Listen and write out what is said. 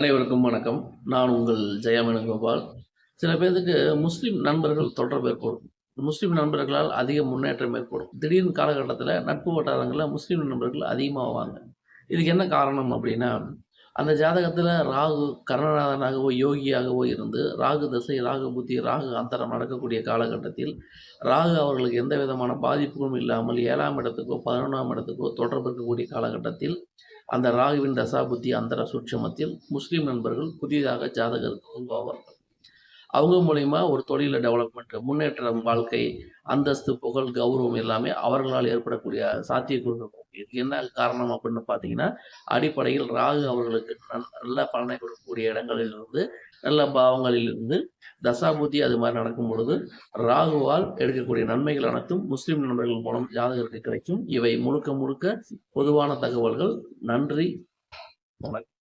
அனைவருக்கும் வணக்கம். நான் உங்கள் ஜெயவேணுகோபால். சில பேத்துக்கு முஸ்லிம் நண்பர்கள் தொடர்பு ஏற்படும். முஸ்லிம் நண்பர்களால் அதிக முன்னேற்றம் ஏற்படும். திடீர்னு காலகட்டத்தில நட்பு வட்டாரங்கள்ல முஸ்லிம் நண்பர்கள் அதிகமாவாங்க. இதுக்கு என்ன காரணம் அப்படின்னா, அந்த ஜாதகத்தில ராகு கர்ணநாதனாகவோ, யோகியாகவோ இருந்து ராகு தசை, ராகு புத்தி, ராகு அந்தரம் நடக்கக்கூடிய காலகட்டத்தில், ராகு அவர்களுக்கு எந்த விதமான பாதிப்பும் இல்லாமல் 7ஆம் இடத்துக்கோ, 11ஆம் இடத்துக்கோ தொடர்பு இருக்கக்கூடிய காலகட்டத்தில் அந்த ராகுவின் தசாபுத்தி அந்தர சூட்சுமத்தில் முஸ்லிம் நண்பர்கள் புதிதாக ஜாதகருக்கு உருவாவார்கள். அவங்க மூலியமா ஒரு தொழில டெவலப்மெண்ட், முன்னேற்றம், வாழ்க்கை, அந்தஸ்து, புகழ், கௌரவம் எல்லாமே அவர்களால் ஏற்படக்கூடிய சாத்தியக்கூறுகள். இதுக்கு என்ன காரணம் அப்படின்னு பார்த்தீங்கன்னா, அடிப்படையில் ராகு அவர்களுக்கு நல்ல பலனை கொடுக்கக்கூடிய இடங்களிலிருந்து, நல்ல பாவங்களிலிருந்து தசாபுத்தி அது மாதிரி நடக்கும் பொழுது, ராகுவால் எடுக்கக்கூடிய நன்மைகள் அனைத்தும் முஸ்லிம் நண்பர்கள் மூலம் ஜாதகருக்கு கிடைக்கும். இவை முழுக்க முழுக்க பொதுவான தகவல்கள். நன்றி, வணக்கம்.